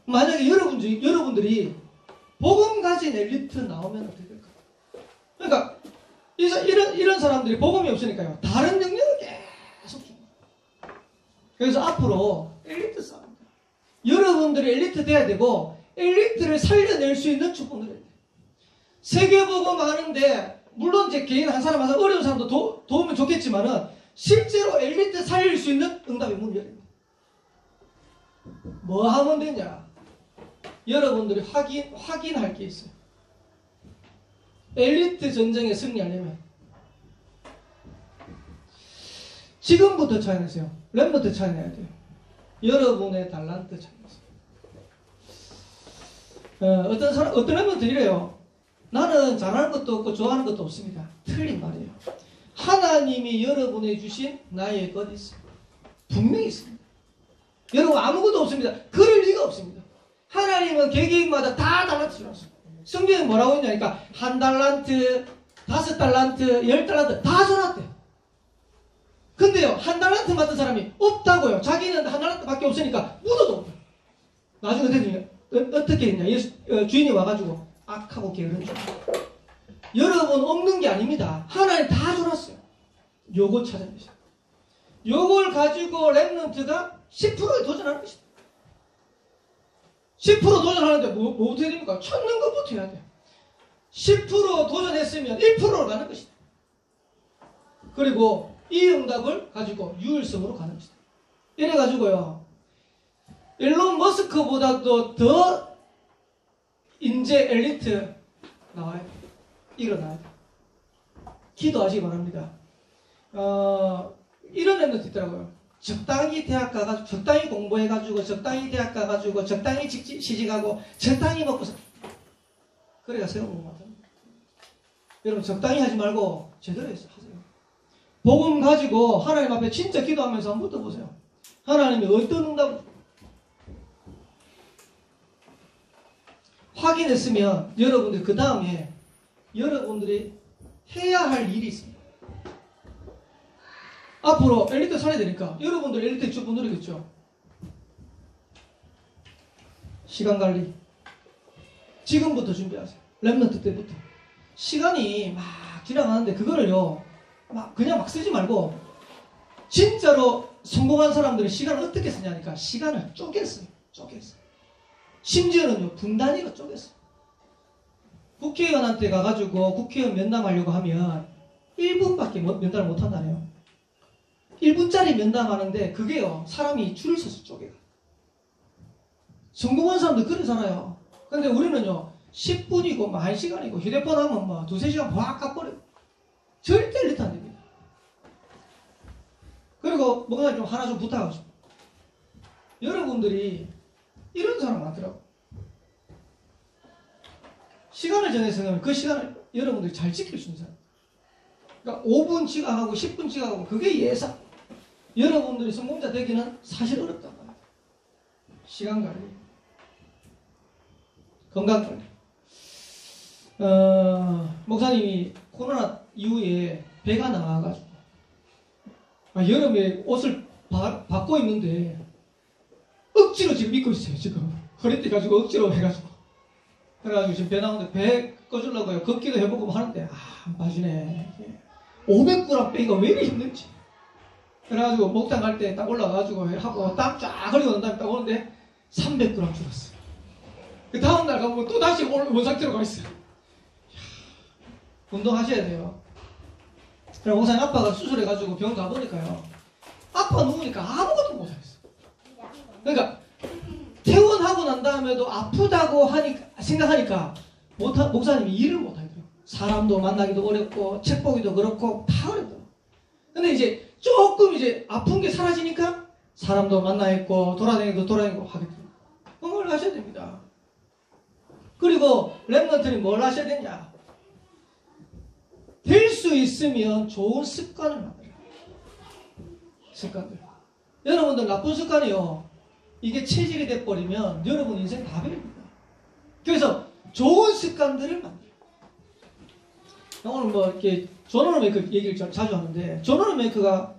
A: 만약에 여러분들이 복음 가진 엘리트 나오면 어떻게 될까? 그러니까 이런 사람들이 복음이 없으니까요. 다른 능력을 계속 줍니다. 그래서 앞으로 엘리트 싸움입니다. 여러분들이 엘리트 돼야 되고 엘리트를 살려낼 수 있는 축복을 해야 돼요. 세계복음 하는데 물론 이제 개인 한 사람 한 사람 어려운 사람도 도우면 좋겠지만은 실제로 엘리트 살릴 수 있는 응답의 문을 열어야 됩니다. 뭐 하면 되냐? 여러분들이 확인할 게 있어요. 엘리트 전쟁에 승리하려면 지금부터 차이내세요. 렘부터 차이내야 돼요. 여러분의 달란트 차이내세요. 어떤 렘부터 이래요. 나는 잘하는 것도 없고 좋아하는 것도 없습니다. 틀린 말이에요. 하나님이 여러분에 주신 나의 것 있습니다. 분명히 있습니다. 여러분 아무것도 없습니다. 그럴 리가 없습니다. 하나님은 개개인마다 다 달란트 주셨습니다. 성경에 뭐라고 했냐니까 한 달란트, 5달란트, 10달란트 다 줘놨대. 근데요, 1달란트 맡은 사람이 없다고요. 자기는 1달란트밖에 없으니까 묻어도 없다. 나중에 어떻게 했냐. 주인이 와가지고 악하고 게으른 줄. 여러분 없는 게 아닙니다. 하나님 다 줘놨어요. 요거 찾아야 되죠. 요걸 가지고 렘넌트가 10%에 도전하는 것이다. 10% 도전하는데 뭐부터 해야 됩니까? 찾는 것부터 해야 돼요. 10% 도전했으면 1%로 가는 것이다. 그리고 이 응답을 가지고 유일성으로 가는 것이다. 이래가지고요, 일론 머스크보다도 더 인재 엘리트 나와야 돼. 일어나야 돼. 기도하시기 바랍니다. 이런 렘넌트 있더라고요. 적당히 대학 가가지고, 적당히 공부해가지고, 적당히 대학 가가지고, 적당히 시집가고, 적당히 먹고서. 그래야 세우는 것 같아요. 여러분, 적당히 하지 말고, 제대로 하세요. 복음 가지고, 하나님 앞에 진짜 기도하면서 한번 묻어보세요. 하나님이 어떤 응답을 확인했으면, 여러분들 그 다음에, 여러분들이 해야 할 일이 있습니다. 앞으로 엘리트 살아야 되니까 여러분들 엘리트 주부 누리겠죠. 시간 관리 지금부터 준비하세요. 렘넌트 때부터. 시간이 막 지나가는데 그거를요 그냥 막 쓰지 말고 진짜로 성공한 사람들은 시간을 어떻게 쓰냐니까 시간을 쪼갰어요. 심지어는요 분단위로 쪼갰어요. 국회의원한테 가가지고 국회의원 면담하려고 하면 1분밖에 면담을 못한다네요. 1분짜리 면담하는데 그게요 사람이 줄을 서서 쪼개가. 성공한 사람들 그러잖아요. 근데 우리는요 10분이고 뭐 1시간이고 휴대폰 하면 뭐 2-3시간 확 가버려요. 절대 엘리트 안 됩니다. 그리고 뭔가 좀 하나 좀 부탁하고 싶어요. 여러분들이 이런 사람 많더라고요. 시간을 정해서 그 시간을 여러분들이 잘 지킬 수 있는 사람. 그러니까 5분 지각하고 10분 지각하고 그게 예상. 여러분들이 성공자 되기는 사실 어렵단 말이에요. 시간 관리, 건강 관리. 목사님이 코로나 이후에 배가 나와가지고 여름에 옷을 바꿔 입는데 억지로 지금 입고 있어요. 지금 허리띠 가지고 억지로 해가지고 그래가지고 지금 배 나오는데 배 꺼주려고요. 걷기도 해보고 하는데 안 빠지네. 500g 빼기가 왜 이렇게 힘든지. 그래가지고 목장 갈 때 딱 올라가가지고 하고 땀 쫙 흘리고 난 다음에 딱 오는데 300g 줄었어. 그 다음날 가면 또 다시 원상태로 가 있어요. 운동하셔야 돼요. 그래 목사님 아빠가 수술해가지고 병원 가보니까요. 아빠 누우니까 아무것도 못하겠어. 그러니까 퇴원하고 난 다음에도 아프다고 생각하니까 목사님이 일을 못하겠더라고요. 사람도 만나기도 어렵고 책 보기도 그렇고 다 어렵더라고요. 근데 이제 조금 이제 아픈 게 사라지니까 사람도 만나있고 돌아다니고 하겠더라고요. 그걸 하셔야 됩니다. 그리고 렘넌트는 뭘 하셔야 되냐. 될 수 있으면 좋은 습관을 만들어요. 습관들. 여러분들 나쁜 습관이요. 이게 체질이 돼버리면 여러분 인생 다 버립니다. 그래서 좋은 습관들을 만들어요. 오늘 뭐 이렇게 존 오너메이커 얘기를 자주 하는데 존 오너메이커가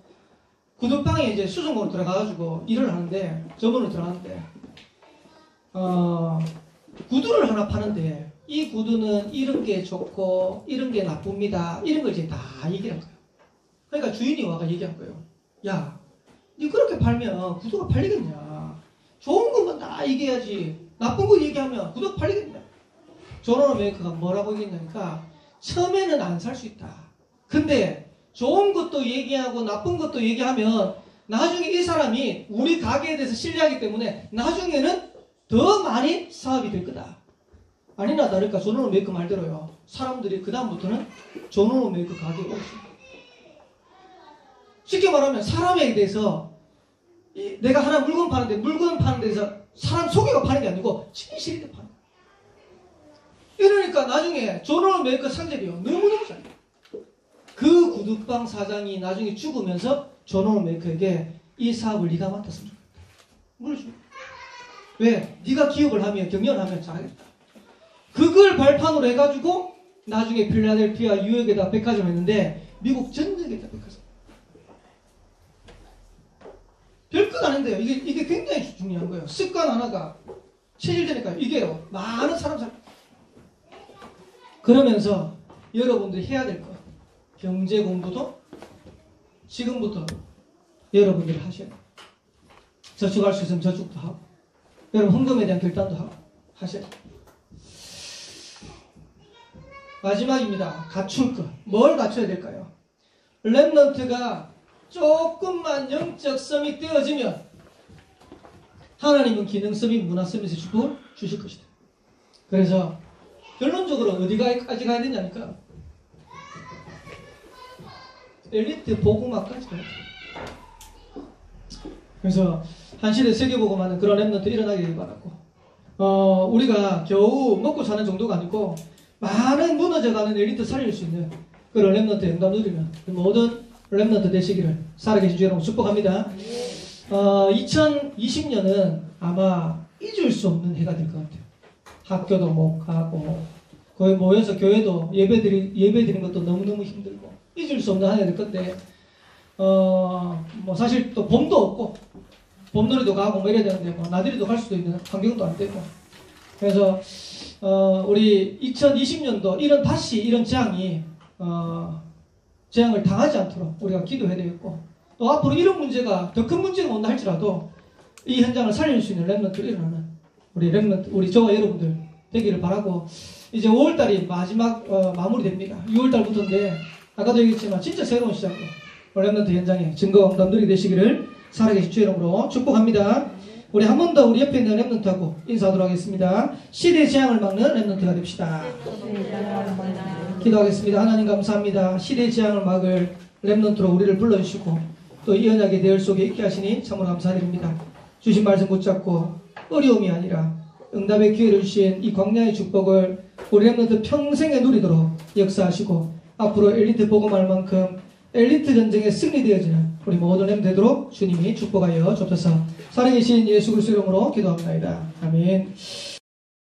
A: 구두방에 이제 수성으로 들어가가지고 일을 하는데 저번으로 들어갔는데 구두를 하나 파는데 이 구두는 이런 게 좋고 이런 게 나쁩니다. 이런 걸 이제 다 얘기한 거예요. 그러니까 주인이 와가 얘기한 거예요. 야, 니 그렇게 팔면 구두가 팔리겠냐? 좋은 것만 다 얘기해야지. 나쁜 거 얘기하면 구두가 팔리겠냐? 존 오너메이커가 뭐라고 얘기했냐니까 처음에는 안 살 수 있다. 근데 좋은 것도 얘기하고 나쁜 것도 얘기하면 나중에 이 사람이 우리 가게에 대해서 신뢰하기 때문에 나중에는 더 많이 사업이 될 거다. 아니나 다를까 존 오너메이커 말대로요. 사람들이 그 다음부터는 존 오너메이커 가게에 오고 있습니다. 쉽게 말하면 사람에 대해서 내가 하나 물건 파는데 물건 파는 데서 사람 소개가 파는 게 아니고 진실이 파는 거예요. 이러니까 나중에 존 오너메이커 상제비요. 너무너무 잘 돼요. 그 구두방 사장이 나중에 죽으면서 존 오너메이커에게 이 사업을 네가 맡았으면 좋겠다. 물어줍니다. 왜? 네가 기업을 하면 경영하면 잘하겠다. 그걸 발판으로 해가지고 나중에 필라델피아 뉴욕에다 백화점 했는데 미국 전역에다 백화점. 별것 아닌데요. 이게 굉장히 중요한 거예요. 습관 하나가 체질되니까 이게요. 많은 사람 그러면서 여러분들이 해야 될 거. 경제 공부도 지금부터 여러분들이 하셔야 돼요. 저축할 수 있으면 저축도 하고 여러분 헌금에 대한 결단도 하고 하셔야 돼요. 마지막입니다. 갖출 것. 뭘 갖춰야 될까요? 렘넌트가 조금만 영적 썸이 떼어지면 하나님은 기능성이 문화성에서 축복을 주실 것이다. 그래서 결론적으로 어디까지 가야 되냐니까 엘리트 복음화까지 가야 돼. 그래서 한 시대 세계복음화는 그런 렘넌트 일어나기를 바랐고 우리가 겨우 먹고 사는 정도가 아니고 많은 무너져가는 엘리트 살릴 수 있는 그런 렘넌트 영감 누리면 모든 렘넌트 되시기를 살아계신 주 여러분 축복합니다. 2020년은 아마 잊을 수 없는 해가 될 것 같아요. 학교도 못 가고 거의 모여서 교회도 예배드린 것도 너무너무 힘들고 잊을 수 없는 한 해가 될 건데 뭐 사실 또 봄도 없고 봄놀이도 가고 뭐 이래야 되는데 뭐 나들이도 갈 수도 있는 환경도 안 되고 그래서 우리 2020년도 다시 이런 재앙을 당하지 않도록 우리가 기도해야 되겠고 또 앞으로 이런 문제가 더 큰 문제가 온다 할지라도 이 현장을 살릴 수 있는 렘넌트를 일어나는 우리 저와 여러분들 되기를 바라고 이제 5월달이 마지막 마무리됩니다. 6월달부터인데 아까도 얘기했지만 진짜 새로운 시작으로 렘넌트 현장에 증거 응답들이 되시기를 살아계신 주 이름으로 축복합니다. 우리 한 번 더 우리 옆에 있는 렘넌트하고 인사하도록 하겠습니다. 시대의 재앙을 막는 렘넌트가 됩시다. 기도하겠습니다. 하나님 감사합니다. 시대의 재앙을 막을 렘넌트로 우리를 불러주시고 또 이 언약의 대열 속에 있게 하시니 참으로 감사드립니다. 주신 말씀 붙잡고 어려움이 아니라 응답의 기회를 주신 이 광야의 축복을 우리 렘넌트 평생에 누리도록 역사하시고 앞으로 엘리트 복음할 만큼 엘리트 전쟁에 승리되어지는 우리 모든 렘 되도록 주님이 축복하여 주옵소서. 살아계신 예수 그리스도 이름으로 기도합니다. 아멘.